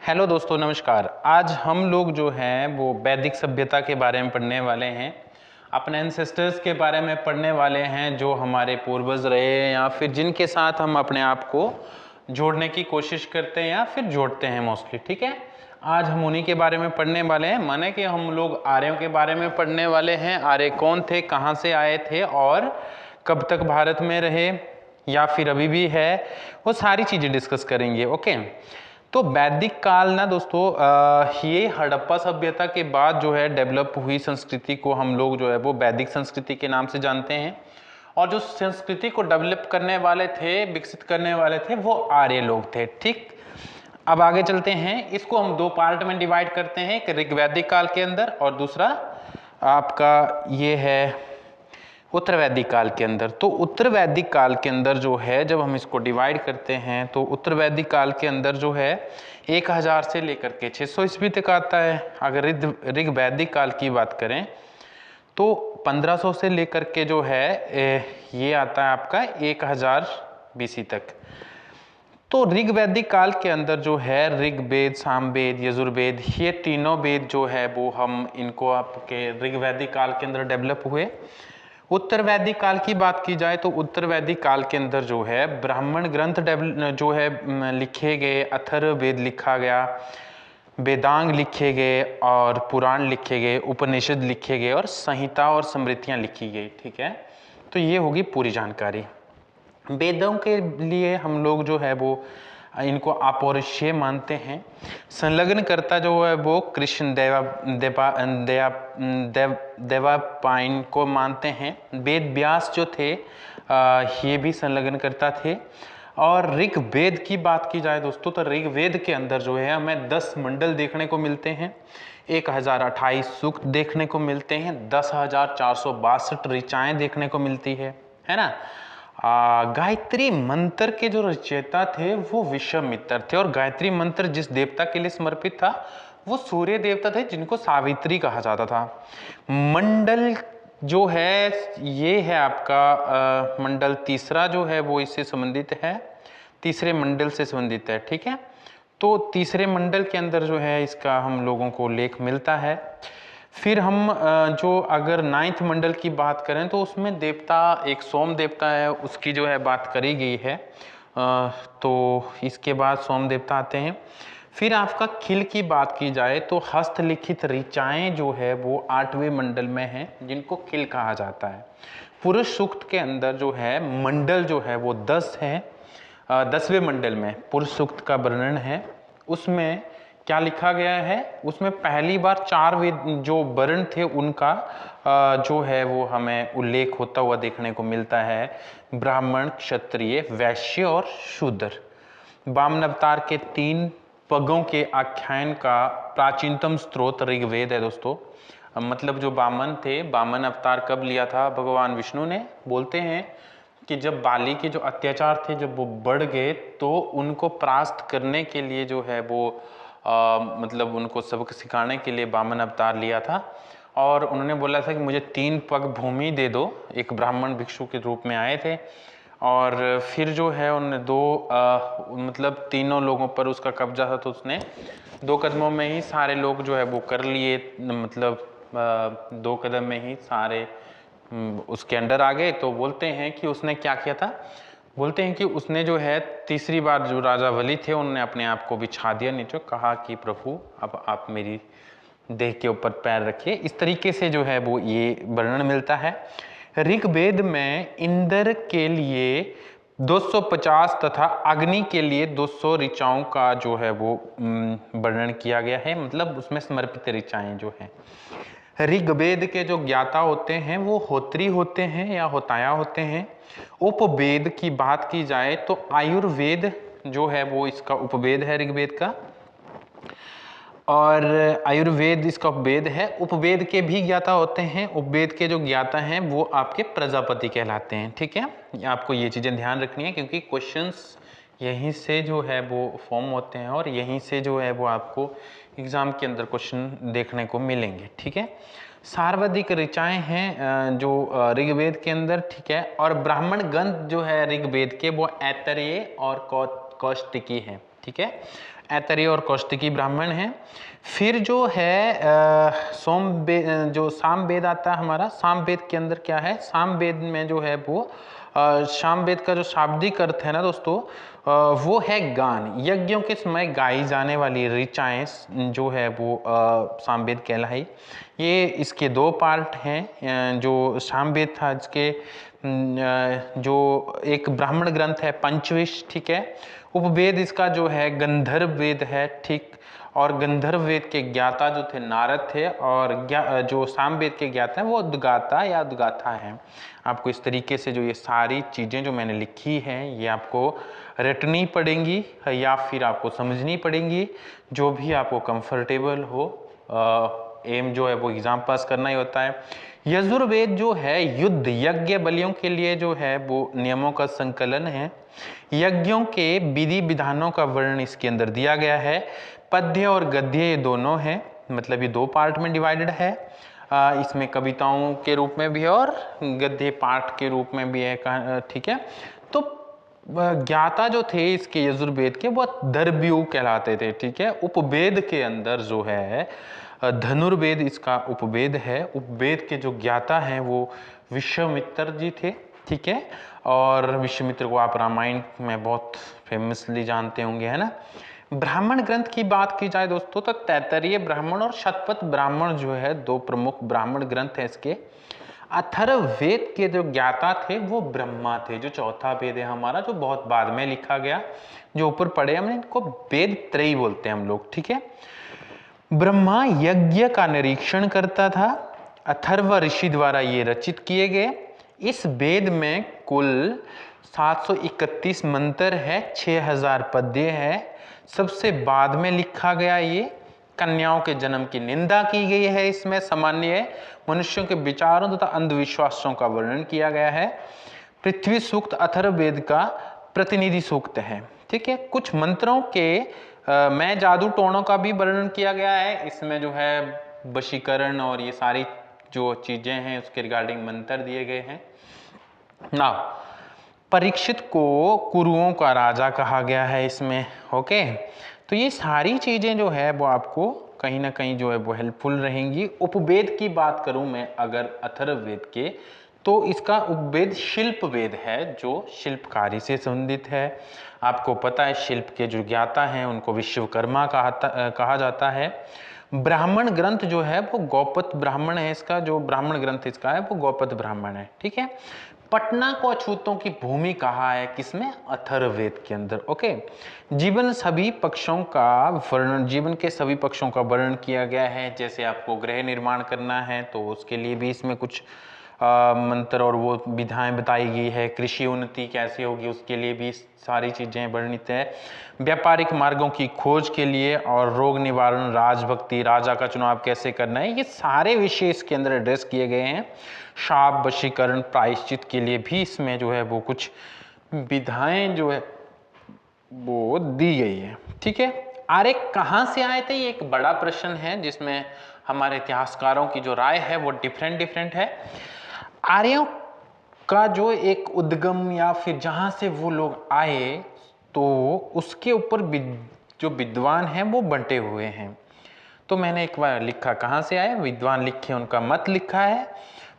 Hello दोस्तों, नमस्कार। आज हम लोग जो हैं वो वैदिक सभ्यता के बारे में पढ़ने वाले हैं। अपने एंसेस्टर्स के बारे में पढ़ने वाले हैं, जो हमारे पूर्वज रहे हैं या फिर जिनके साथ हम अपने आप को जोड़ने की कोशिश करते हैं या फिर जोड़ते हैं मोस्टली। ठीक है, आज हम उन्हीं के बारे में पढ़ने वाले हैं। माने कि हम लोग आर्यों के बारे में पढ़ने वाले हैं। आर्य कौन थे, कहाँ से आए थे और कब तक भारत में रहे या फिर अभी भी है, वो सारी चीज़ें डिस्कस करेंगे। ओके, तो वैदिक काल ना दोस्तों, ये हड़प्पा सभ्यता के बाद जो है डेवलप हुई संस्कृति को हम लोग जो है वो वैदिक संस्कृति के नाम से जानते हैं। और जो संस्कृति को डेवलप करने वाले थे, विकसित करने वाले थे, वो आर्य लोग थे। ठीक, अब आगे चलते हैं। इसको हम दो पार्ट में डिवाइड करते हैं, एक ऋग्वैदिक काल के अंदर और दूसरा आपका ये है उत्तर वैदिक काल के अंदर। तो उत्तर वैदिक काल के अंदर जो है, जब हम इसको डिवाइड करते हैं तो उत्तर वैदिक काल के अंदर जो है 1000 से लेकर के 600 ईस्वी तक आता है। अगर ऋग्वैदिक काल की बात करें तो 1500 से लेकर के जो है ये आता है आपका 1000 BC तक। तो ऋग्वैदिक काल के अंदर जो है ऋग्वेद, सामवेद, यजुर्वेद, ये तीनों वेद जो है वो हम इनको आपके ऋग्वैदिक काल के अंदर डेवलप हुए। उत्तर वैदिक काल की बात की जाए तो उत्तर वैदिक काल के अंदर जो है ब्राह्मण ग्रंथ जो है लिखे गए, अथर्ववेद लिखा गया, वेदांग लिखे गए और पुराण लिखे गए, उपनिषद लिखे गए और संहिता और स्मृतियां लिखी गई। ठीक है, तो ये होगी पूरी जानकारी। वेदों के लिए हम लोग जो है वो इनको अपौरुषेय मानते हैं। संलग्नकर्ता जो है वो कृष्ण देवपायन को मानते हैं। वेद व्यास जो थे ये भी संलग्नकर्ता थे। और ऋग्वेद की बात की जाए दोस्तों, तो ऋग्वेद के अंदर जो है हमें 10 मंडल देखने को मिलते हैं, 1028 सूक्त देखने को मिलते हैं, 10,462 ऋचाएं देखने को मिलती है ना। गायत्री मंत्र के जो रचयिता थे वो विश्वामित्र थे। और गायत्री मंत्र जिस देवता के लिए समर्पित था वो सूर्य देवता थे, जिनको सावित्री कहा जाता था। मंडल जो है ये है आपका मंडल तीसरा जो है वो इससे संबंधित है, तीसरे मंडल से संबंधित है। ठीक है, तो तीसरे मंडल के अंदर जो है इसका हम लोगों को लेख मिलता है। फिर हम जो अगर 9th मंडल की बात करें तो उसमें देवता एक सोम देवता है, उसकी जो है बात करी गई है। तो इसके बाद सोम देवता आते हैं। फिर आपका खिल की बात की जाए तो हस्तलिखित ऋचाएं जो है वो 8वें मंडल में हैं, जिनको खिल कहा जाता है। पुरुष सूक्त के अंदर जो है मंडल जो है वो 10 है। 10वें मंडल में पुरुष सूक्त का वर्णन है। उसमें क्या लिखा गया है, उसमें पहली बार 4 वेद जो वर्ण थे उनका जो है वो हमें उल्लेख होता हुआ देखने को मिलता है। ब्राह्मण, क्षत्रिय, वैश्य और शूद्र। वामन अवतार के 3 पगों के आख्यान का प्राचीनतम स्रोत ऋग्वेद है दोस्तों। मतलब जो वामन थे, वामन अवतार कब लिया था भगवान विष्णु ने, बोलते हैं कि जब बाली के जो अत्याचार थे जब वो बढ़ गए तो उनको परास्त करने के लिए जो है वो मतलब उनको सबक सिखाने के लिए वामन अवतार लिया था। और उन्होंने बोला था कि मुझे 3 पग भूमि दे दो। एक ब्राह्मण भिक्षु के रूप में आए थे और फिर जो है उन्होंने 2 मतलब तीनों लोगों पर उसका कब्जा था, तो उसने 2 कदमों में ही सारे लोग जो है वो कर लिए। मतलब 2 कदम में ही सारे उसके अंडर आ गए। तो बोलते हैं कि उसने क्या किया था, बोलते हैं कि उसने जो है तीसरी बार जो राजा बलि थे उन्होंने अपने आप को बिछा दिया नीचे, कहा कि प्रभु अब आप मेरी देह के ऊपर पैर रखिए। इस तरीके से जो है वो ये वर्णन मिलता है। ऋग्वेद में इंद्र के लिए 250 तथा अग्नि के लिए 200 ऋचाओं का जो है वो वर्णन किया गया है। मतलब उसमें समर्पित ऋचाएं जो हैं। ऋग्वेद के जो ज्ञाता होते हैं वो होत्री होते हैं या होताया होते हैं। उपवेद की बात की जाए तो आयुर्वेद जो है वो इसका उपवेद है ऋग्वेद का, और आयुर्वेद इसका उपवेद है। उपवेद के भी ज्ञाता होते हैं। उपवेद के जो ज्ञाता हैं वो आपके प्रजापति कहलाते हैं। ठीक है, आपको ये चीज़ें ध्यान रखनी है क्योंकि क्वेश्चंस यहीं से जो है वो फॉर्म होते हैं और यहीं से जो है वो आपको एग्जाम के अंदर क्वेश्चन देखने को मिलेंगे। ठीक है, सार्वधिक ऋचाएं हैं जो ऋग्वेद के अंदर। ठीक है, और ब्राह्मण ग्रंथ जो है ऋग्वेद के वो ऐतरेय और कौशिकी है। ठीक है, ऐतरेय और कौशिकी ब्राह्मण हैं। फिर जो है जो सामवेद आता है हमारा, सामवेद के अंदर क्या है, सामवेद में जो है वो सामवेद का जो शाब्दिक अर्थ है ना दोस्तों, वो है गान। यज्ञों के समय गाई जाने वाली ऋचाएं जो है वो सामवेद कहलाई। ये इसके दो पार्ट हैं। जो सामवेद था इसके जो एक ब्राह्मण ग्रंथ है पंचविश, ठीक है। उपवेद इसका जो है गंधर्व वेद है, ठीक। और गंधर्व वेद के ज्ञाता जो थे नारद थे, और जो सामवेद के ज्ञाता हैं वो उद्गाता या उद्गाथा है। आपको इस तरीके से जो ये सारी चीज़ें जो मैंने लिखी हैं ये आपको रटनी पड़ेंगी या फिर आपको समझनी पड़ेंगी, जो भी आपको कंफर्टेबल हो। एम जो है वो एग्जाम पास करना ही होता है। यजुर्वेद जो है युद्ध यज्ञ बलियों के लिए जो है वो नियमों का संकलन है। यज्ञों के विधि विधानों का वर्णन इसके अंदर दिया गया है। पद्य और गद्य ये दोनों हैं, मतलब ये दो पार्ट में डिवाइडेड है। इसमें कविताओं के रूप में भी है और गद्य पाठ के रूप में भी है, ठीक है। तो ज्ञाता जो थे इसके यजुर्वेद के वो दर्व्यू कहलाते थे, ठीक है। उपवेद के अंदर जो है धनुर्वेद इसका उपवेद है। उपवेद के जो ज्ञाता हैं वो विश्वामित्र जी थे, ठीक है। और विश्वामित्र को आप रामायण में बहुत फेमसली जानते होंगे, है ना। ब्राह्मण ग्रंथ की बात की जाए दोस्तों तो तैत्तरीय ब्राह्मण और शतपथ ब्राह्मण जो है दो प्रमुख ब्राह्मण ग्रंथ हैं इसके। अथर्ववेद के जो ज्ञाता थे वो ब्रह्मा थे, जो चौथा वेद है हमारा, जो बहुत बाद में लिखा गया। जो ऊपर पढ़े हमने इनको वेद त्रयी बोलते हैं हम लोग, ठीक है। ब्रह्मा यज्ञ का निरीक्षण करता था। अथर्व ऋषि द्वारा ये रचित किए गए। इस वेद में कुल 731 मंत्र है, 6000 पद्य है। सबसे बाद में लिखा गया ये। कन्याओं के जन्म की निंदा की गई है इसमें। सामान्य मनुष्यों के विचारों तथा अंधविश्वासों का वर्णन किया गया है। पृथ्वी सूक्त अथर्ववेद का प्रतिनिधि सूक्त है, ठीक है। कुछ मंत्रों के मैं जादू टोणों का भी वर्णन किया गया है इसमें, जो है वशीकरण और ये सारी जो चीजें हैं उसके रिगार्डिंग मंत्र दिए गए हैं ना। परीक्षित को कुरुओं का राजा कहा गया है इसमें, ओके। तो ये सारी चीजें जो है वो आपको कहीं ना कहीं जो है वो हेल्पफुल रहेंगी। उपवेद की बात करूं मैं अगर अथर्ववेद के, तो इसका उपवेद शिल्प वेद है, जो शिल्पकारी से संबंधित है। आपको पता है शिल्प के जो ज्ञाता हैं उनको विश्वकर्मा कहा जाता है। ब्राह्मण ग्रंथ जो है वो गौपत ब्राह्मण है, इसका जो ब्राह्मण ग्रंथ इसका है वो गौपत ब्राह्मण है, ठीक है। पटना को अछूतों की भूमि कहा है किसमें, अथर्ववेद के अंदर, ओके। जीवन के सभी पक्षों का वर्णन किया गया है। जैसे आपको गृह निर्माण करना है तो उसके लिए भी इसमें कुछ मंत्र और वो विधाएं बताई गई है। कृषि उन्नति कैसे होगी उसके लिए भी सारी चीजें वर्णित है। व्यापारिक मार्गों की खोज के लिए और रोग निवारण, राजभक्ति, राजा का चुनाव कैसे करना है, ये सारे विषय इसके अंदर एड्रेस किए गए हैं। शाप, वशीकरण, प्रायश्चित के लिए भी इसमें जो है वो कुछ विधाएं जो है वो दी गई है, ठीक है। आर्य कहाँ से आए थे, ये एक बड़ा प्रश्न है जिसमें हमारे इतिहासकारों की जो राय है वो डिफरेंट है। आर्यों का जो एक उद्गम या फिर जहां से वो लोग आए तो उसके ऊपर जो विद्वान हैं वो बंटे हुए हैं। तो मैंने एक बार लिखा कहाँ से आए, विद्वान लिखे, उनका मत लिखा है।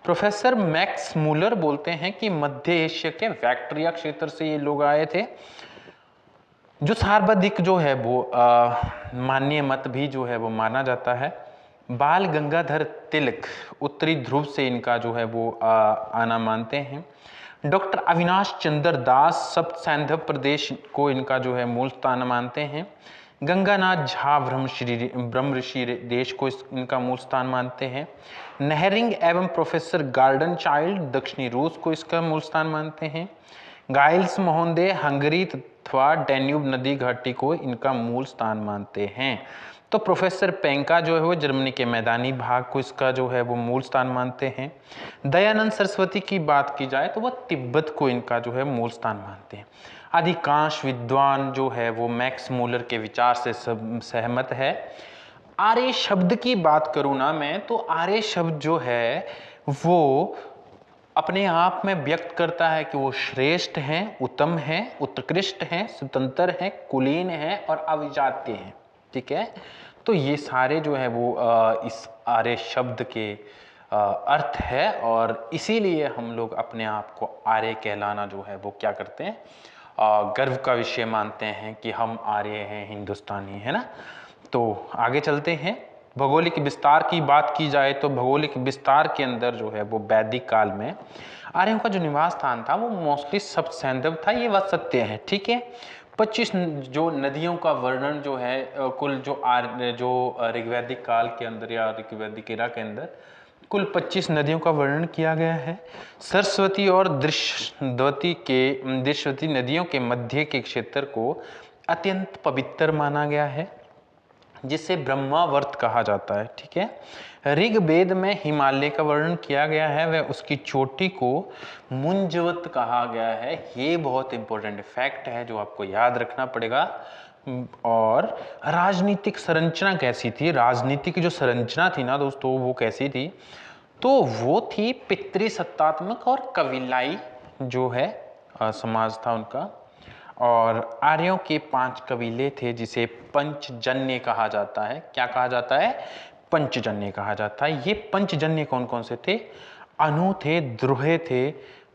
प्रोफेसर मैक्स मूलर बोलते हैं कि मध्य एशिया के बैक्ट्रिया क्षेत्र से ये लोग आए थे। जो सर्वाधिक जो है वो मान्य मत भी जो है वो माना जाता है। बाल गंगाधर तिलक उत्तरी ध्रुव से इनका जो है वो आना मानते हैं। डॉक्टर अविनाश चंद्र दास सब सैंधव प्रदेश को इनका जो है मूल स्थान मानते हैं। गंगानाथ झा ब्रह्म ऋषि देश को इनका मूल स्थान मानते हैं। नेहरिंग एवं प्रोफेसर गार्डन चाइल्ड दक्षिणी रूस को इसका मूल स्थान मानते हैं। गाइल्स मोहनदे हंगरी अथवा डैन्यूब नदी घाटी को इनका मूल स्थान मानते हैं। तो प्रोफेसर पेंका जो है वो जर्मनी के मैदानी भाग को इसका जो है वो मूल स्थान मानते हैं। दयानंद सरस्वती की बात की जाए तो वह तिब्बत को इनका जो है मूल स्थान मानते हैं। अधिकांश विद्वान जो है वो मैक्स मूलर के विचार से सहमत है। आर्य शब्द की बात करूं ना मैं, तो आर्य शब्द जो है वो अपने आप में व्यक्त करता है कि वो श्रेष्ठ हैं, उत्तम हैं, उत्कृष्ट हैं, स्वतंत्र हैं, कुलीन हैं और अविजातीय हैं। ठीक है, तो ये सारे जो है वो इस आर्य शब्द के अर्थ है, और इसीलिए हम लोग अपने आप को आर्य कहलाना जो है वो क्या करते हैं, गर्व का विषय मानते हैं कि हम आर्य हैं, हिंदुस्तानी, है ना। तो आगे चलते हैं। भौगोलिक विस्तार की बात की जाए तो भौगोलिक विस्तार के अंदर जो है वो वैदिक काल में आर्यों का जो निवास स्थान था वो मोस्टली सब सैंधव था, ये बात सत्य है। ठीक है, 25 जो नदियों का वर्णन जो है कुल जो ऋग्वैदिक काल के अंदर या ऋग्वैदिक एरा के अंदर कुल 25 नदियों का वर्णन किया गया है। सरस्वती और दृश्यवती नदियों के मध्य के क्षेत्र को अत्यंत पवित्र माना गया है, जिसे ब्रह्मावर्त कहा जाता है। ठीक है, ऋग्वेद में हिमालय का वर्णन किया गया है, वह उसकी चोटी को मुंजवत कहा गया है। ये बहुत इंपॉर्टेंट फैक्ट है जो आपको याद रखना पड़ेगा। और राजनीतिक संरचना कैसी थी, राजनीतिक जो संरचना थी ना दोस्तों वो कैसी थी, तो वो थी पितृसत्तात्मक और कविलाई जो है समाज था उनका। और आर्यों के 5 कबीले थे जिसे पंचजन्य कहा जाता है। क्या कहा जाता है, पंचजन्य कहा जाता है। ये पंचजन्य कौन कौन से थे, अनु थे, द्रुहे थे,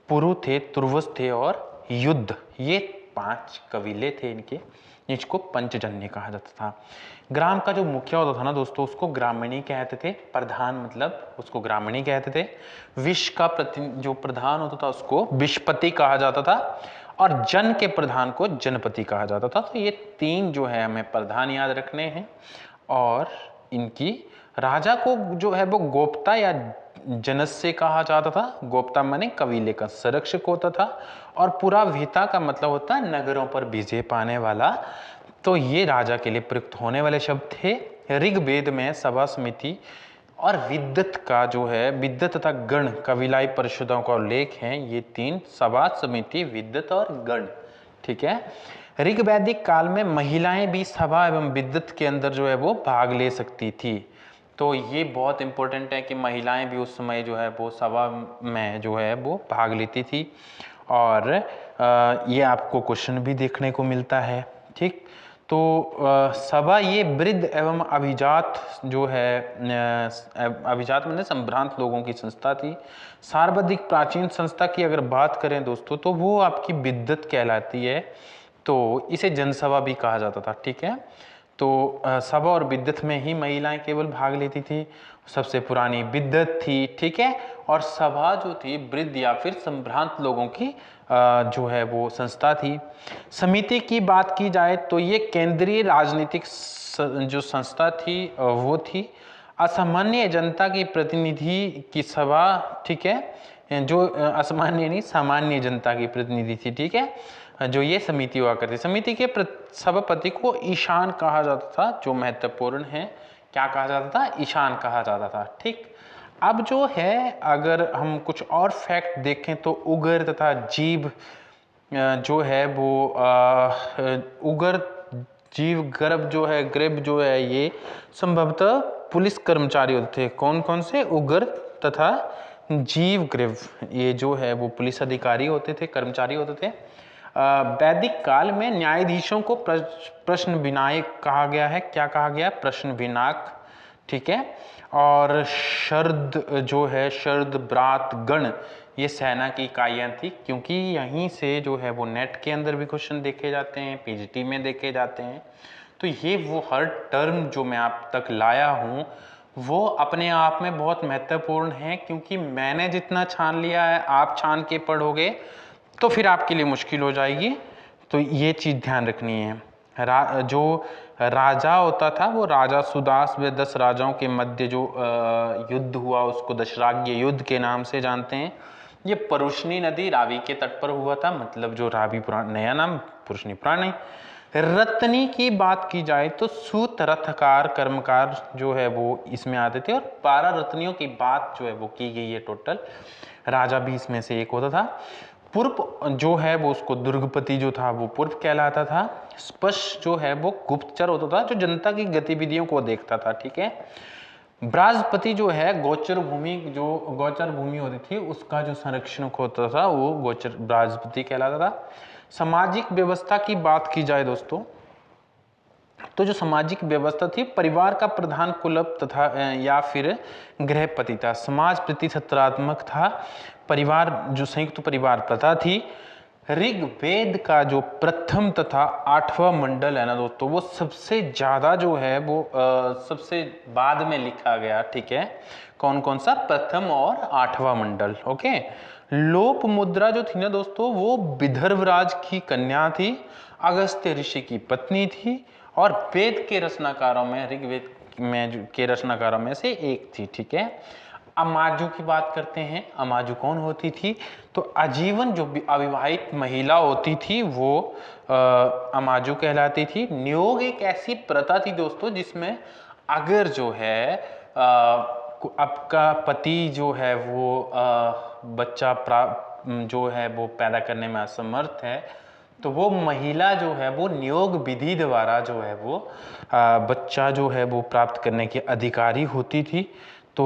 पुरु थे, तुर्वस थे और युद्ध, ये 5 कबीले थे इनके, इसको पंचजन्य कहा जाता था। ग्राम का जो मुखिया होता था ना दोस्तों उसको ग्रामीणी कहते थे, प्रधान मतलब उसको ग्रामीणी कहते थे। विश्व का जो प्रधान होता था उसको विश्वपति कहा जाता था, और जन के प्रधान को जनपति कहा जाता था। तो ये 3 जो है हमें प्रधान याद रखने हैं। और इनकी राजा को जो है वो गोप्ता या जनस्य कहा जाता था। गोप्ता माने कबीले का संरक्षक होता था, और पूरा विता का मतलब होता है नगरों पर विजय पाने वाला। तो ये राजा के लिए प्रयुक्त होने वाले शब्द थे। ऋग्वेद में सभा समिति और विद्वत का जो है विद्वत तथा गण कविलाई परिषदों का उल्लेख है। ये 3 सभा समिति, विद्वत और गण। ठीक है, ऋग्वैदिक काल में महिलाएं भी सभा एवं विद्वत के अंदर जो है वो भाग ले सकती थी। तो ये बहुत इंपॉर्टेंट है कि महिलाएं भी उस समय जो है वो सभा में जो है वो भाग लेती थी। और ये आपको क्वेश्चन भी देखने को मिलता है। ठीक, तो सभा ये वृद्ध एवं अभिजात जो है अभिजात मतलब संभ्रांत लोगों की संस्था थी। सर्वाधिक प्राचीन संस्था की अगर बात करें दोस्तों तो वो आपकी विद्वत कहलाती है, तो इसे जनसभा भी कहा जाता था। ठीक है, तो सभा और विद्वत में ही महिलाएं केवल भाग लेती थी। सबसे पुरानी विद्वत थी। ठीक है, और सभा जो थी वृद्ध या फिर संभ्रांत लोगों की जो है वो संस्था थी। समिति की बात की जाए तो ये केंद्रीय राजनीतिक जो संस्था थी वो थी। असामान्य जनता की प्रतिनिधि की सभा, ठीक है, जो असामान्य नहीं सामान्य जनता की प्रतिनिधि थी। ठीक है, जो ये समिति हुआ करती। समिति के सभापति को ईशान कहा जाता था, जो महत्वपूर्ण है। क्या कहा जाता था, ईशान कहा जाता था। ठीक, अब जो है अगर हम कुछ और फैक्ट देखें तो उगर तथा जीव जो है वो उगर जीव गर्भ जो है ग्रेब जो है ये संभवतः पुलिस कर्मचारी होते थे। कौन कौन से, उगर तथा जीव ग्रीव, ये जो है वो पुलिस अधिकारी होते थे, कर्मचारी होते थे। वैदिक काल में न्यायाधीशों को प्रश्न विनायक कहा गया है। क्या कहा गया, प्रश्न विनायक। ठीक है, और शर्द जो है शर्द ब्रात गण ये सेना की इकाइयाँ थी, क्योंकि यहीं से जो है वो नेट के अंदर भी क्वेश्चन देखे जाते हैं, पीजीटी में देखे जाते हैं। तो ये वो हर टर्म जो मैं आप तक लाया हूँ वो अपने आप में बहुत महत्वपूर्ण है, क्योंकि मैंने जितना छान लिया है आप छान के पढ़ोगे तो फिर आपके लिए मुश्किल हो जाएगी। तो ये चीज़ ध्यान रखनी है। जो राजा होता था वो राजा सुदास व 10 राजाओं के मध्य जो युद्ध हुआ उसको दशराज्य युद्ध के नाम से जानते हैं। ये परुष्णी नदी रावी के तट पर हुआ था, मतलब जो रावी पुराण नया नाम पुरुषनी पुराण। रत्नी की बात की जाए तो सूत रथकार कर्मकार जो है वो इसमें आते थे, और 12 रत्नियों की बात जो है वो की गई है टोटल। राजा भी इसमें से एक होता था। पूर्व जो है वो उसको दुर्गपति जो था वो पूर्व कहलाता था। स्पष्ट जो है वो गुप्तचर होता था, जो जनता की गतिविधियों को देखता था। ठीक है, बृहस्पति जो है गोचर भूमि होती थी उसका जो संरक्षण होता था वो गोचर बृहस्पति कहलाता था। सामाजिक व्यवस्था की बात की जाए दोस्तों, तो जो सामाजिक व्यवस्था थी, परिवार का प्रधान कुलप तथा या फिर गृहपति था। समाज प्रति सकारात्मक था। परिवार जो संयुक्त परिवार प्रथा थी। ऋग्वेद का जो प्रथम तथा 8वां मंडल है ना दोस्तों, वो सबसे ज्यादा जो है वो सबसे बाद में लिखा गया। ठीक है, कौन कौन सा? प्रथम और 8वां मंडल। ओके। लोप मुद्रा जो थी ना दोस्तों, वो विदर्भराज की कन्या थी, अगस्त्य ऋषि की पत्नी थी और वेद के रचनाकारों में, ऋग्वेद में के रचनाकारों में से एक थी। ठीक है। अमाजू की बात करते हैं। अमाजू कौन होती थी? तो आजीवन जो अविवाहित महिला होती थी वो अमाजू कहलाती थी। नियोग एक ऐसी प्रथा थी दोस्तों जिसमें अगर जो है आपका पति जो है वो बच्चा जो है वो पैदा करने में असमर्थ है, तो वो महिला जो है वो नियोग विधि द्वारा जो है वो बच्चा जो है वो प्राप्त करने की अधिकारी होती थी। तो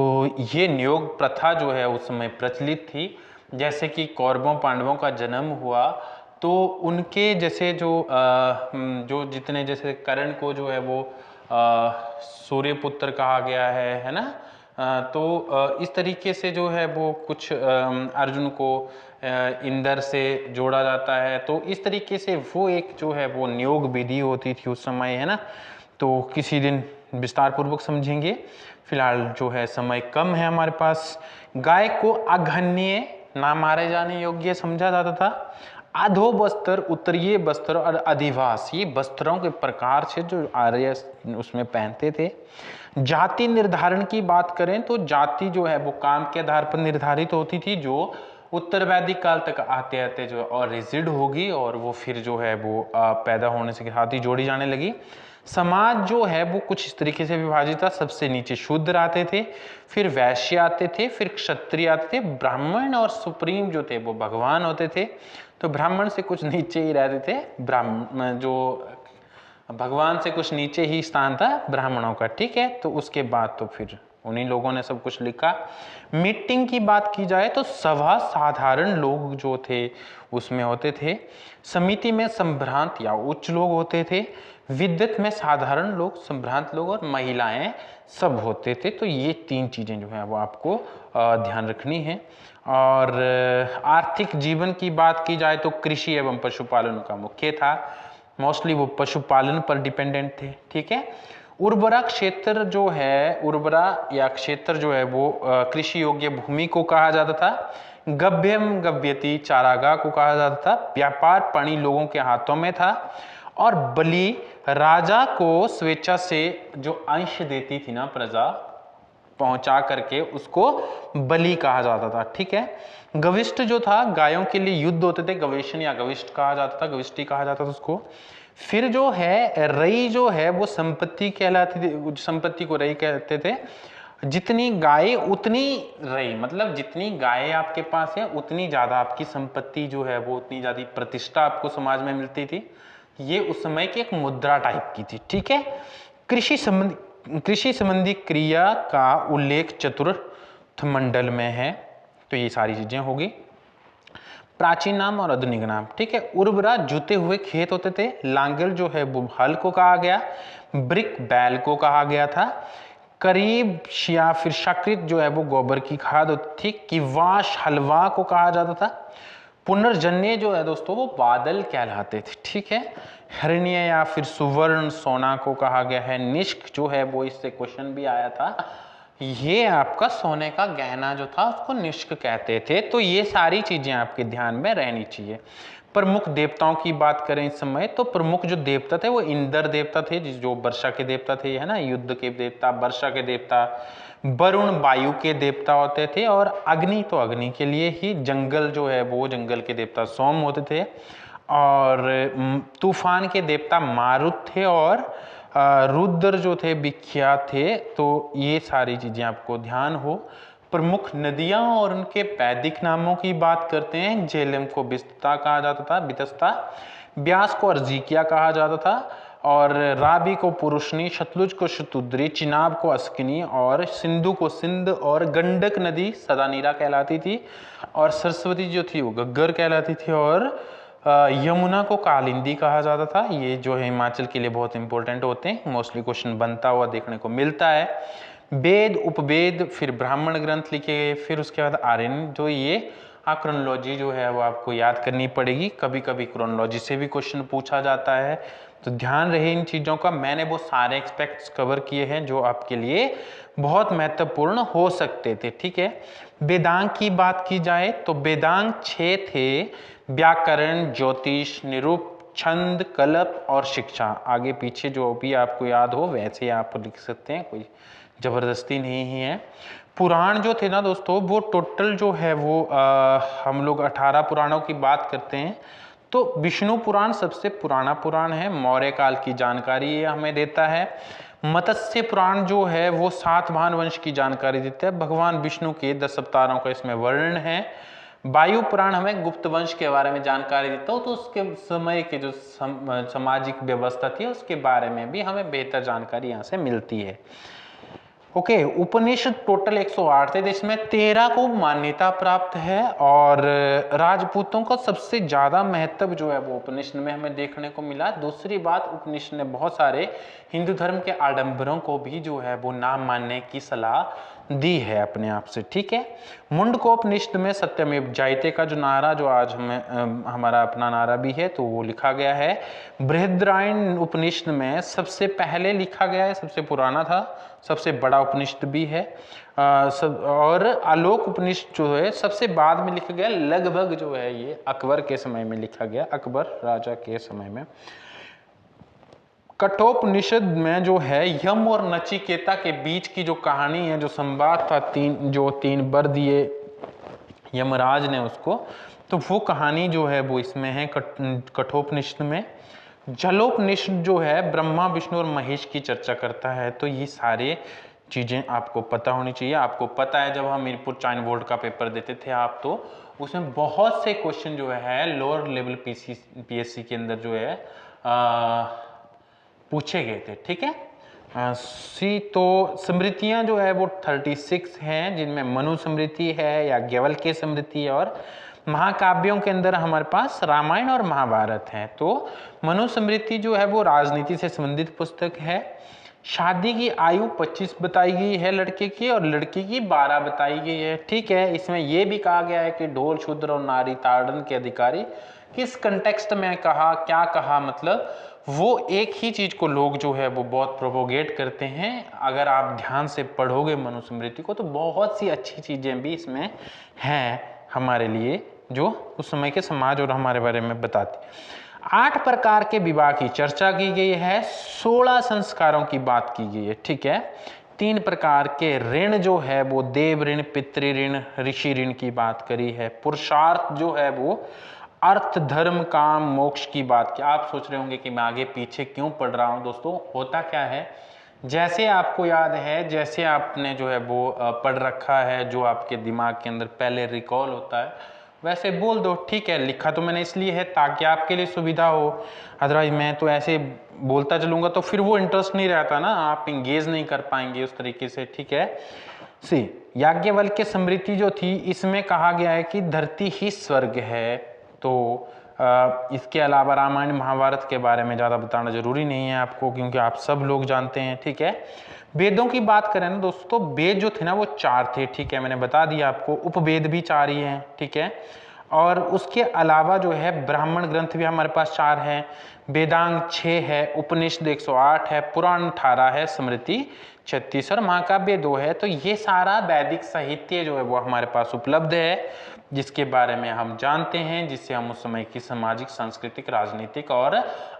ये नियोग प्रथा जो है उस समय प्रचलित थी। जैसे कि कौरवों पांडवों का जन्म हुआ तो उनके जैसे जो जितने, जैसे कर्ण को जो है वो सूर्यपुत्र कहा गया है ना। तो इस तरीके से जो है वो कुछ अर्जुन को इंद्र से जोड़ा जाता है। तो इस तरीके से वो एक जो है वो नियोग विधि होती थी उस समय, है ना। तो किसी दिन विस्तार पूर्वक समझेंगे। फिलहाल जो है समय कम है हमारे पास। गाय को अघन्य, ना मारे जाने योग्य समझा जाता था। अधो वस्त्र, उत्तरीय वस्त्र और अधिवास, ये वस्त्रों के प्रकार थे जो आर्य उसमें पहनते थे। जाति निर्धारण की बात करें तो जाति जो है वो काम के आधार पर निर्धारित होती थी, जो उत्तर वैदिक काल तक आते आते जो और रिजिड होगी और वो फिर जो है वो पैदा होने से साथ ही जोड़ी जाने लगी। समाज जो है वो कुछ इस तरीके से विभाजित था। सबसे नीचे शूद्र आते थे, फिर वैश्य आते थे, फिर क्षत्रिय आते थे, ब्राह्मण और सुप्रीम जो थे वो भगवान होते थे। तो ब्राह्मण से कुछ नीचे ही रहते थे, ब्राह्मण जो भगवान से कुछ नीचे ही स्थान था ब्राह्मणों का। ठीक है। तो उसके बाद तो फिर उन्हीं लोगों ने सब कुछ लिखा। मीटिंग की बात की जाए तो सभा साधारण लोग जो थे उसमें होते थे। समिति में संभ्रांत या उच्च लोग होते थे। विद्वत में साधारण लोग, संभ्रांत लोग और महिलाएं सब होते थे। तो ये तीन चीजें जो है वो आपको ध्यान रखनी है। और आर्थिक जीवन की बात की जाए तो कृषि एवं पशुपालन का मुख्य था। मोस्टली वो पशुपालन पर डिपेंडेंट थे। ठीक है। उर्वरा क्षेत्र जो है, उर्वरा या क्षेत्र जो है वो कृषि योग्य भूमि को कहा जाता था। गव्यम गव्यति, चारागाह को कहा जाता था। व्यापार पानी लोगों के हाथों में था। और बलि, राजा को स्वेच्छा से जो अंश देती थी ना प्रजा, पहुंचा करके उसको बलि कहा जाता था। ठीक है। गविष्ठ जो था, गायों के लिए युद्ध होते थे, गवेशन या गविष्ठ कहा जाता था, गविष्ठी कहा जाता था उसको। फिर जो है रई जो है वो संपत्ति कहलाती थी, संपत्ति को रई कहते थे। जितनी गाय उतनी रई, मतलब जितनी गाय आपके पास है उतनी ज्यादा आपकी संपत्ति जो है वो, उतनी ज्यादा प्रतिष्ठा आपको समाज में मिलती थी। ये उस समय की एक मुद्रा टाइप की थी। ठीक है। कृषि संबंधी क्रिया का उल्लेख चतुर्थ मंडल में है। तो ये सारी चीजें होगी। प्राचीन नाम और आधुनिक नाम। ठीक है। उर्वरा जुते हुए खेत होते थे। लांगल जो है वो हल को कहा गया। ब्रिक बैल को कहा गया था। करीब या फिर शाकृत जो है वो गोबर की खाद होती थी। किवाश हलवा को कहा जाता था। पुनर्जन्य जो है दोस्तों वो बादल कहलाते थे। ठीक है। हरण्य या फिर सुवर्ण सोना को कहा गया है। निष्क जो है वो, इससे क्वेश्चन भी आया था, ये आपका सोने का गहना जो था उसको निष्क कहते थे। तो ये सारी चीजें आपके ध्यान में रहनी चाहिए। प्रमुख देवताओं की बात करें इस समय, तो प्रमुख जो देवता थे वो इंद्र देवता थे, जो वर्षा के देवता थे, है ना, युद्ध के देवता, वर्षा के देवता। वरुण वायु के देवता होते थे। और अग्नि, तो अग्नि के लिए ही, जंगल जो है वो जंगल के देवता सोम होते थे। और तूफान के देवता मारुत थे। और रुद्र जो थे विख्यात थे। तो ये सारी चीजें आपको ध्यान हो। प्रमुख नदियां और उनके वैदिक नामों की बात करते हैं। झेलम को बिस्ता कहा जाता था, बितस्ता। ब्यास को अर्जिकिया कहा जाता था। और राबी को पुरुषनी, शतलुज को शतुद्री, चिनाब को अस्किनी और सिंधु को सिंध और गंडक नदी सदानीरा कहलाती थी और सरस्वती जो थी वो गग्गर कहलाती थी और यमुना को कालिंदी कहा जाता था। ये जो है हिमाचल के लिए बहुत इंपॉर्टेंट होते हैं, मोस्टली क्वेश्चन बनता हुआ देखने को मिलता है। वेद, उपवेद, फिर ब्राह्मण ग्रंथ लिखे गए, फिर उसके बाद आर्यन, जो ये क्रोनोलॉजी जो है वो आपको याद करनी पड़ेगी। कभी कभी क्रोनोलॉजी से भी क्वेश्चन पूछा जाता है, तो ध्यान रहे इन चीज़ों का। मैंने वो सारे एस्पेक्ट्स कवर किए हैं जो आपके लिए बहुत महत्वपूर्ण हो सकते थे, ठीक है। वेदांग की बात की जाए तो वेदांग 6 थे, व्याकरण, ज्योतिष, निरूप, छंद, कल्प और शिक्षा। आगे पीछे जो भी आपको याद हो वैसे आप लिख सकते हैं, कोई जबरदस्ती नहीं ही है। पुराण जो थे ना दोस्तों, वो टोटल जो है वो हम लोग 18 पुराणों की बात करते हैं, तो विष्णु पुराण सबसे पुराना पुराण है, मौर्य काल की जानकारी ये हमें देता है। मत्स्य पुराण जो है वो सातवाहन वंश की जानकारी देता है, भगवान विष्णु के 10 अवतारों का इसमें वर्णन है। वायु पुराण हमें गुप्त वंश के बारे में जानकारी देता हो, तो उसके समय के जो सामाजिक व्यवस्था थी उसके बारे में भी हमें बेहतर जानकारी यहाँ से मिलती है। ओके, उपनिषद टोटल 108 थे, जिसमें 13 को मान्यता प्राप्त है और राजपूतों का सबसे ज्यादा महत्व जो है वो उपनिषद में हमें देखने को मिला। दूसरी बात, उपनिषद ने बहुत सारे हिंदू धर्म के आडंबरों को भी जो है वो ना मानने की सलाह दी है अपने आप से, ठीक है। मुंडकोपनिषद में सत्यमेव जयते का जो नारा, जो आज हमें हमारा अपना नारा भी है, तो वो लिखा गया है। बृहदारण्यक उपनिषद में सबसे पहले लिखा गया है, सबसे पुराना था, सबसे बड़ा उपनिषद भी है। और आलोक उपनिषद जो है सबसे बाद में लिखा गया, लगभग जो है ये अकबर के समय में लिखा गया, अकबर राजा के समय में। कठोपनिषद में जो है यम और नचिकेता के बीच की जो कहानी है, जो संवाद था, तीन वर दिए यमराज ने उसको, तो वो कहानी जो है वो इसमें है कठोपनिषद में। जलोपनिषद जो है ब्रह्मा, विष्णु और महेश की चर्चा करता है। तो ये सारे चीजें आपको पता होनी चाहिए। आपको पता है जब हम मीरपुर चाइन बोर्ड का पेपर देते थे आप, तो उसमें बहुत से क्वेश्चन जो है लोअर लेवल पीएससी के अंदर जो है पूछे गए थे, ठीक है। तो स्मृतियां जो है वो 36 हैं, जिनमें मनु स्मृति है, याज्ञवल्क्य स्मृति है, और महाकाव्यों के अंदर हमारे पास रामायण और महाभारत है। तो मनु स्मृति जो है वो राजनीति से संबंधित पुस्तक है। शादी की आयु 25 बताई गई है लड़के की, और लड़की की 12 बताई गई है, ठीक है। इसमें यह भी कहा गया है कि ढोल, शूद्र और नारी ताड़न के अधिकारी। किस कंटेक्स्ट में कहा, क्या कहा, मतलब वो एक ही चीज को लोग जो है वो बहुत प्रोपोगेट करते हैं। अगर आप ध्यान से पढ़ोगे मनुस्मृति को तो बहुत सी अच्छी चीजें भी इसमें हैं हमारे लिए, जो उस समय के समाज और हमारे बारे में बताती। 8 प्रकार के विवाह की चर्चा की गई है, 16 संस्कारों की बात की गई है, ठीक है। 3 प्रकार के ऋण जो है वो देव ऋण, पितृ ऋण, ऋषि ऋण की बात करी है। पुरुषार्थ जो है वो अर्थ, धर्म, काम, मोक्ष की बात की। आप सोच रहे होंगे कि मैं आगे पीछे क्यों पढ़ रहा हूं। दोस्तों होता क्या है, जैसे आपको याद है, जैसे आपने जो है वो पढ़ रखा है, जो आपके दिमाग के अंदर पहले रिकॉल होता है वैसे बोल दो, ठीक है। लिखा तो मैंने इसलिए है ताकि आपके लिए सुविधा हो, अदरवाइज मैं तो ऐसे बोलता चलूंगा तो फिर वो इंटरेस्ट नहीं रहता ना, आप इंगेज नहीं कर पाएंगे उस तरीके से, ठीक है। याज्ञवल्क्य स्मृति जो थी, इसमें कहा गया है कि धरती ही स्वर्ग है। तो इसके अलावा रामायण महाभारत के बारे में ज़्यादा बताना जरूरी नहीं है आपको, क्योंकि आप सब लोग जानते हैं, ठीक है। वेदों की बात करें ना दोस्तों, वेद जो थे ना वो 4 थे, ठीक है, मैंने बता दिया आपको। उपवेद भी 4 ही हैं, ठीक है। और उसके अलावा जो है ब्राह्मण ग्रंथ भी हमारे पास 4 हैं, वेदांग 6 है, उपनिषद 108 है, पुराण 18 है, स्मृति 36 और महाकाव्य 2 है। तो ये सारा वैदिक साहित्य जो है वो हमारे पास उपलब्ध है, जिसके बारे में हम जानते हैं, जिससे हम उस समय की सामाजिक, सांस्कृतिक, राजनीतिक और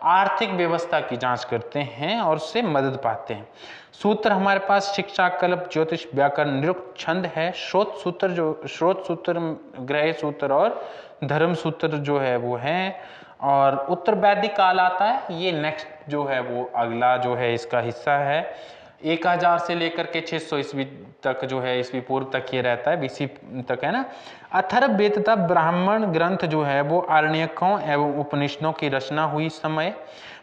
आर्थिक व्यवस्था की जांच करते हैं और उससे मदद पाते हैं। सूत्र हमारे पास शिक्षा, कल्प, ज्योतिष, व्याकरण, निरुक्त, छंद है। स्रोत सूत्र, ग्रह सूत्र और धर्म सूत्र जो है वो है। और उत्तर वैदिक काल आता है, ये नेक्स्ट जो है वो अगला जो है इसका हिस्सा है। 1000 से लेकर के 600 ईस्वी तक जो है, ईस्वी पूर्व तक ये रहता है, बीसी तक है ना। अथर्ववेद तथा ब्राह्मण ग्रंथ जो है वो आरण्यकों एवं उपनिषदों की रचना हुई समय।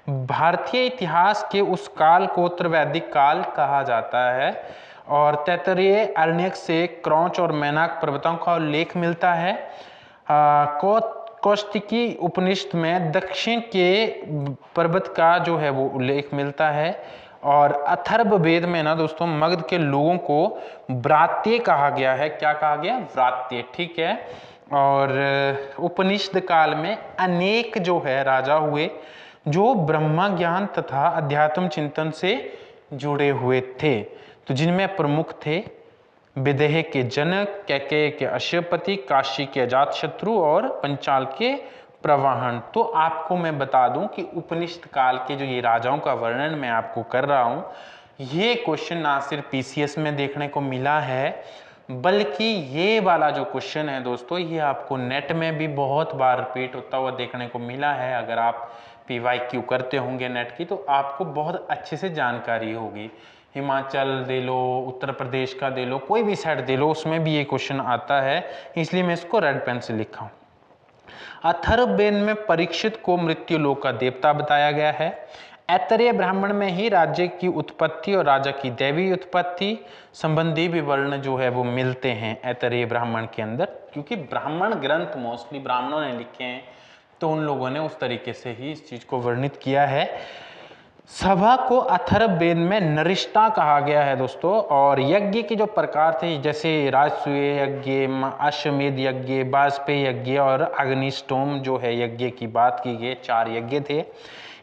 भारतीय इतिहास के उस काल को उत्तर वैदिक काल कहा जाता है और तैत्तरीय अरण्यक से क्रौंच और मैनाक पर्वतों का उल्लेख मिलता है। कौशिकी उपनिषद में दक्षिण के पर्वत का जो है वो उल्लेख मिलता है और अथर्ववेद में ना दोस्तों मगध के लोगों को व्रात्य कहा गया है। क्या कहा गया? व्रात्य, ठीक है। और उपनिषद काल में अनेक जो है राजा हुए जो ब्रह्मा ज्ञान तथा अध्यात्म चिंतन से जुड़े हुए थे, तो जिनमें प्रमुख थे विदेह के जनक, कैकेय के अश्वपति, काशी के अजातशत्रु और पंचाल के प्रवाहन। तो आपको मैं बता दूं कि उपनिषद काल के जो ये राजाओं का वर्णन मैं आपको कर रहा हूं, ये क्वेश्चन ना सिर्फ पीसीएस में देखने को मिला है, बल्कि ये वाला जो क्वेश्चन है दोस्तों, ये आपको नेट में भी बहुत बार रिपीट होता हुआ देखने को मिला है। अगर आप PYQ करते होंगे नेट की तो आपको बहुत अच्छे से जानकारी होगी। हिमाचल दे लो, उत्तर प्रदेश का दे लो, कोई भी सेट दे लो, उसमें भी ये क्वेश्चन आता है, इसलिए मैं इसको रेड पेन से लिखा हूं। अथर्ववेद में परीक्षित को मृत्यु लोक का देवता बताया गया है। ऐतरेय ब्राह्मण में ही राज्य की उत्पत्ति और राजा की दैवी उत्पत्ति संबंधी विवरण जो है वो मिलते हैं ऐतरेय ब्राह्मण के अंदर, क्योंकि ब्राह्मण ग्रंथ मोस्टली ब्राह्मणों ने लिखे हैं, तो उन लोगों ने उस तरीके से ही इस चीज को वर्णित किया है। सभा को अथर्ववेद में नरिष्ठा कहा गया है दोस्तों। और यज्ञ के जो प्रकार थे, जैसे राजसूय यज्ञ, अश्वमेध यज्ञ, वाजपेयी यज्ञ और अग्निष्टोम जो है यज्ञ की बात की गई, 4 यज्ञ थे।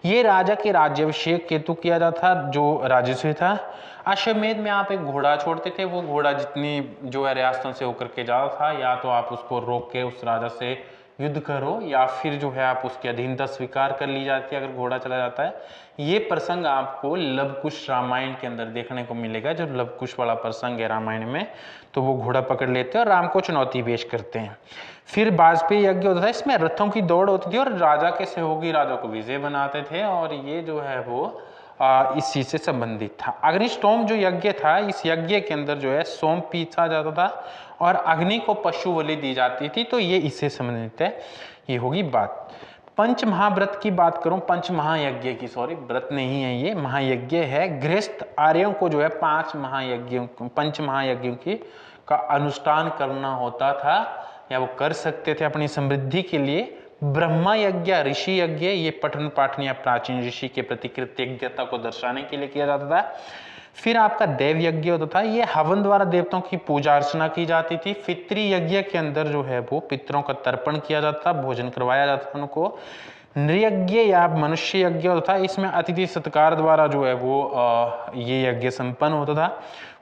ये राजा के राज्याभिषेक केतु किया जाता जो राजस्व था। अश्वमेध में आप एक घोड़ा छोड़ते थे, वो घोड़ा जितनी जो है रियासतों से होकर के जाता था, या तो आप उसको रोक के उस राजा से युद्ध करो या फिर जो है आप उसकी अधीनता स्वीकार कर ली जाती है अगर घोड़ा चला जाता है। ये प्रसंग आपको लवकुश रामायण के अंदर देखने को मिलेगा। जब लवकुश वाला प्रसंग है रामायण में, तो वो घोड़ा पकड़ लेते हैं और राम को चुनौती पेश करते हैं। फिर वाजपेयी यज्ञ होता था, इसमें रथों की दौड़ होती थी और राजा के सहयोगी राजा को विजय बनाते थे, और ये जो है वो इस चीज से संबंधित था। अग्निष्टोम जो यज्ञ था, इस यज्ञ के अंदर जो है सोम पीसा जाता था और अग्नि को पशु बलि दी जाती थी, तो ये इससे संबंधित है। ये होगी बात। पंच महाव्रत की बात करूं, पंच महायज्ञ की, सॉरी व्रत नहीं है ये, महायज्ञ है। गृहस्थ आर्यों को जो है 5 महायज्ञों, पंच महायज्ञों की का अनुष्ठान करना होता था, या वो कर सकते थे अपनी समृद्धि के लिए। ब्रह्मा यज्ञ, ऋषि यज्ञ, ये पठन पाठन या प्राचीन ऋषि के प्रति कृतज्ञता को दर्शाने के लिए किया जाता था। फिर आपका देव यज्ञ होता था, ये हवन द्वारा देवताओं की पूजा अर्चना की जाती थी। पितृ यज्ञ के अंदर जो है वो पितरों का तर्पण किया जाता, भोजन करवाया जाता उनको। नृयज्ञ या मनुष्य यज्ञ होता था, इसमें अतिथि सत्कार द्वारा जो है वो ये यज्ञ संपन्न होता था।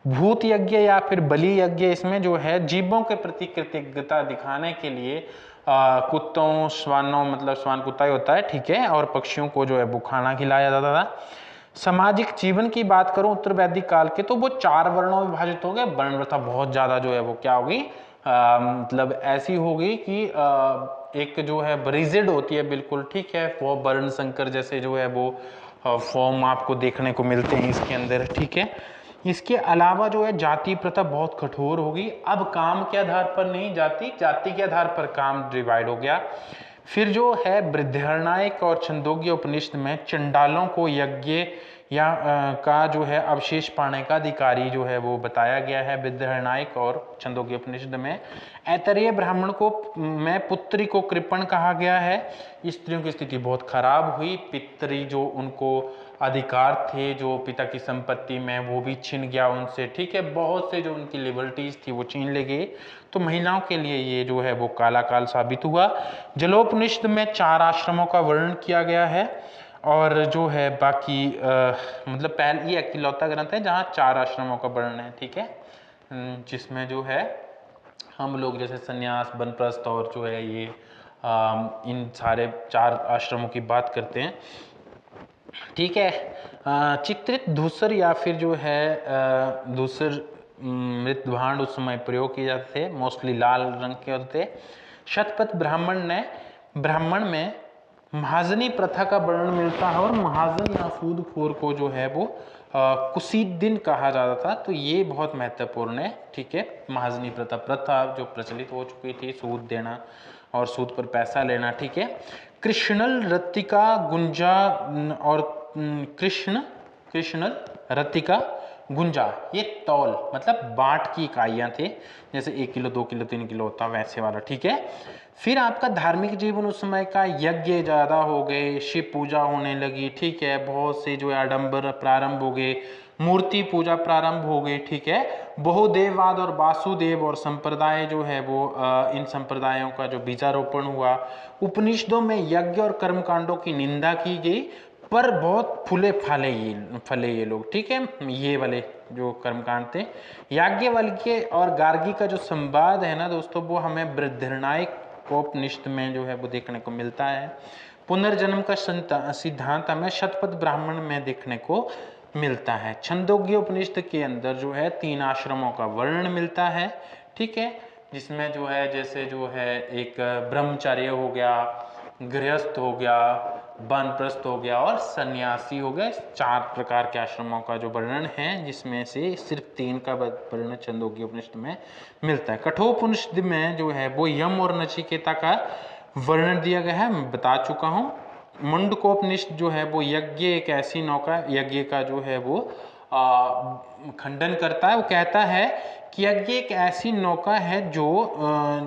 भूत यज्ञ या फिर बलि यज्ञ, इसमें जो है जीवों के प्रति कृतज्ञता दिखाने के लिए कुत्तों, श्वानों, मतलब श्वान कुत्ता ही होता है, ठीक है, और पक्षियों को जो है वो खाना खिलाया जाता था। सामाजिक जीवन की बात करूं उत्तर वैदिक काल के, तो वो 4 वर्णों में विभाजित हो गए। वर्ण प्रथा बहुत ज्यादा जो है वो क्या होगी, मतलब ऐसी होगी कि एक जो है रिजिड होती है बिल्कुल, ठीक है, वो वर्ण संकर जैसे जो है वो फॉर्म आपको देखने को मिलते हैं इसके अंदर, ठीक है। इसके अलावा जो है जाति प्रथा बहुत कठोर होगी। अब काम के आधार पर नहीं, जाति के आधार पर काम डिवाइड हो गया। फिर जो है बृहदारण्यक और छंदोग्य उपनिषद में चंडालों को यज्ञ या का जो है अवशेष पाने का अधिकारी जो है वो बताया गया है बृहदारण्यक और छंदोग्य उपनिषद में। ऐतरेय ब्राह्मण को में पुत्री को कृपण कहा गया है। स्त्रियों की स्थिति बहुत खराब हुई, पितरी जो उनको अधिकार थे जो पिता की संपत्ति में, वो भी छिन गया उनसे, ठीक है, बहुत से जो उनकी लिबर्टीज थी वो छीन ले गई। तो महिलाओं के लिए ये जो है वो काला काल साबित हुआ। जलोपनिषद में 4 आश्रमों का वर्णन किया गया है, और जो है बाकी मतलब पहले ये इकलौता ग्रंथ है जहाँ 4 आश्रमों का वर्णन है, ठीक है, जिसमें जो है हम लोग जैसे संन्यास, बनप्रस्थ और जो है ये इन सारे 4 आश्रमों की बात करते हैं, ठीक है। चित्रित धूसर या फिर जो है धूसर मृत भांड उस समय प्रयोग किए जाते थे, मोस्टली लाल रंग के होते थे। शतपथ ब्राह्मण में महाजनी प्रथा का वर्णन मिलता है, और महाजन या सूदखोर को जो है वो कुसीद्दीन कहा जाता था। तो ये बहुत महत्वपूर्ण है, ठीक है। महाजनी प्रथा जो प्रचलित हो चुकी थी, सूद देना और सूद पर पैसा लेना, ठीक है। कृष्णल, रत्तिका, गुंजा और कृष्णल, रत्तिका, गुंजा, ये तौल मतलब बाट की इकाइयां थे। जैसे 1 किलो 2 किलो 3 किलो होता वैसे वाला, ठीक है। फिर आपका धार्मिक जीवन उस समय का, यज्ञ ज़्यादा हो गए, शिव पूजा होने लगी, ठीक है। बहुत से जो है आडंबर प्रारंभ हो गए, मूर्ति पूजा प्रारंभ हो गई, ठीक है। बहुदेववाद और वासुदेव और संप्रदाय जो है वो इन संप्रदायों का जो बीजारोपण हुआ। उपनिषदों में यज्ञ और कर्मकांडों की निंदा की गई, पर बहुत फले ये लोग, ठीक है। ये वाले जो कर्मकांड थे, याज्ञवल्क्य और गार्गी का जो संवाद है ना दोस्तों, वो हमें बृहदारण्यकोपनिषद में जो है वो देखने को मिलता है। पुनर्जन्म का सिद्धांत हमें शतपथ ब्राह्मण में देखने को मिलता है। छंदोग्य उपनिषद के अंदर जो है 3 आश्रमों का वर्णन मिलता है, ठीक है। जिसमें जो है जैसे जो है एक ब्रह्मचर्य हो गया, गृहस्थ हो गया, वानप्रस्थ हो गया और सन्यासी हो गए। 4 प्रकार के आश्रमों का जो वर्णन है, जिसमें से सिर्फ 3 का वर्णन छंदोग्य उपनिषद में मिलता है। कठोपनिषद में जो है वो यम और नचिकेता का वर्णन दिया गया है, मैं बता चुका हूँ। मुंडकोपनिषद जो है वो यज्ञ एक ऐसी नौका, यज्ञ का जो है वो खंडन करता है। वो कहता है कि यज्ञ एक ऐसी नौका है जो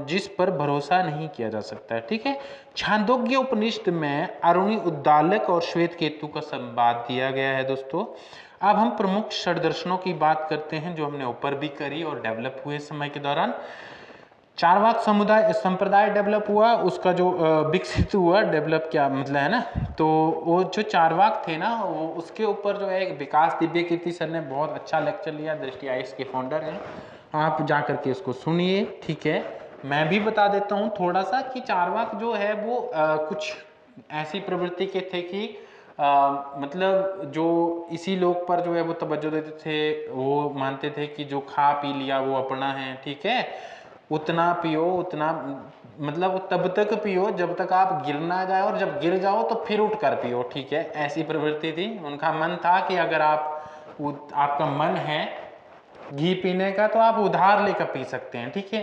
जिस पर भरोसा नहीं किया जा सकता है, ठीक है। छांदोग्य उपनिषद में अरुणि उद्दालक और श्वेत केतु का संवाद दिया गया है दोस्तों। अब हम प्रमुख षड्दर्शनों की बात करते हैं जो हमने ऊपर भी करी और डेवलप हुए समय के दौरान। चारवाक समुदाय संप्रदाय डेवलप हुआ, उसका जो विकसित हुआ, डेवलप क्या मतलब है ना, तो वो जो चारवाक थे ना, वो उसके ऊपर जो है विकास दिव्य कीर्ति सर ने बहुत अच्छा लेक्चर लिया। दृष्टि आईएएस के फाउंडर हैं, आप जा करके उसको सुनिए, ठीक है। मैं भी बता देता हूँ थोड़ा सा कि चारवाक जो है वो कुछ ऐसी प्रवृत्ति के थे कि मतलब जो इसी लोग पर जो है वो तवज्जो देते थे। वो मानते थे कि जो खा पी लिया वो अपना है, ठीक है। उतना पियो, उतना मतलब तब तक पियो जब तक आप गिर ना जाए, और जब गिर जाओ तो फिर उठ कर पियो, ठीक है। ऐसी प्रवृत्ति थी। उनका मन था कि अगर आपका मन है घी पीने का तो आप उधार लेकर पी सकते हैं, ठीक है।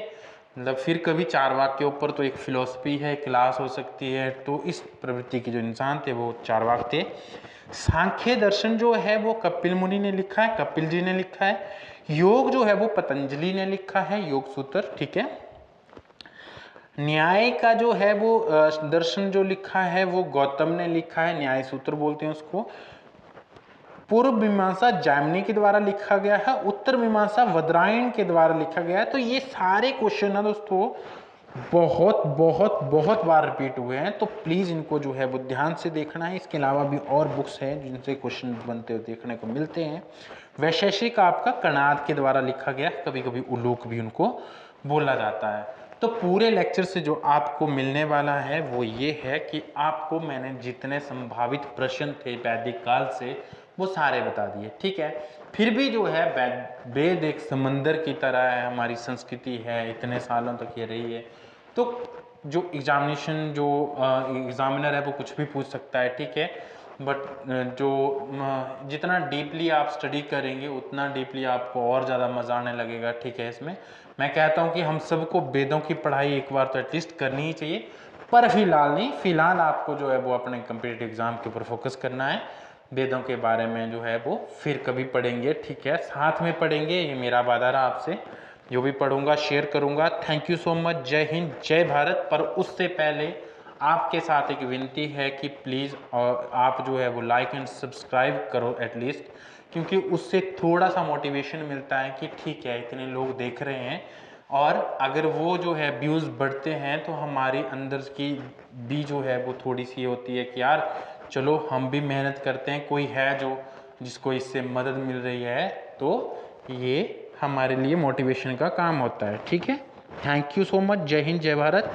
मतलब फिर कभी चारवाक के ऊपर तो एक फिलॉसफी है, क्लास हो सकती है। तो इस प्रवृत्ति के जो इंसान थे वो चारवाक थे। सांख्य दर्शन जो है वो कपिल मुनि ने लिखा है, कपिल जी ने लिखा है। योग जो है वो पतंजलि ने लिखा है, योग सूत्र, ठीक है। न्याय का जो है वो दर्शन जो लिखा है वो गौतम ने लिखा है, न्याय सूत्र बोलते हैं उसको। पूर्व मीमांसा जैमिनी के द्वारा लिखा गया है, उत्तर मीमांसा वदरायण के द्वारा लिखा गया है। तो ये सारे क्वेश्चन ना दोस्तों बहुत बहुत बहुत बार रिपीट हुए हैं, तो प्लीज इनको जो है वो ध्यान से देखना है। इसके अलावा भी और बुक्स हैं जिनसे क्वेश्चन बनते हुए देखने को मिलते हैं। वैशेषिक आपका कणाद के द्वारा लिखा गया, कभी कभी उलूक भी उनको बोला जाता है। तो पूरे लेक्चर से जो आपको मिलने वाला है वो ये है कि आपको मैंने जितने संभावित प्रश्न थे वैदिक काल से वो सारे बता दिए, ठीक है। फिर भी जो है वेद एक समंदर की तरह है, हमारी संस्कृति है, इतने सालों तक ये रही है। तो जो एग्जामिनेशन जो एग्जामिनर है वो कुछ भी पूछ सकता है, ठीक है। बट जो जितना डीपली आप स्टडी करेंगे उतना डीपली आपको और ज़्यादा मज़ा आने लगेगा, ठीक है। इसमें मैं कहता हूँ कि हम सबको वेदों की पढ़ाई एक बार तो एटलीस्ट करनी ही चाहिए, पर फिलहाल नहीं। फिलहाल आपको जो है वो अपने कम्पिटिटिव एग्जाम के ऊपर फोकस करना है। वेदों के बारे में जो है वो फिर कभी पढ़ेंगे, ठीक है, साथ में पढ़ेंगे, ये मेरा वादा रहा आपसे। जो भी पढ़ूंगा शेयर करूंगा। Thank you so much. जय हिंद, जय भारत। पर उससे पहले आपके साथ एक विनती है कि प्लीज़ आप जो है वो लाइक एंड सब्सक्राइब करो एटलीस्ट, क्योंकि उससे थोड़ा सा मोटिवेशन मिलता है कि ठीक है इतने लोग देख रहे हैं, और अगर वो जो है व्यूज़ बढ़ते हैं तो हमारी अंदर की भी जो है वो थोड़ी सी होती है कि यार चलो हम भी मेहनत करते हैं, कोई है जो जिसको इससे मदद मिल रही है, तो ये हमारे लिए मोटिवेशन का काम होता है, ठीक है। Thank you so much. जय हिंद, जय भारत।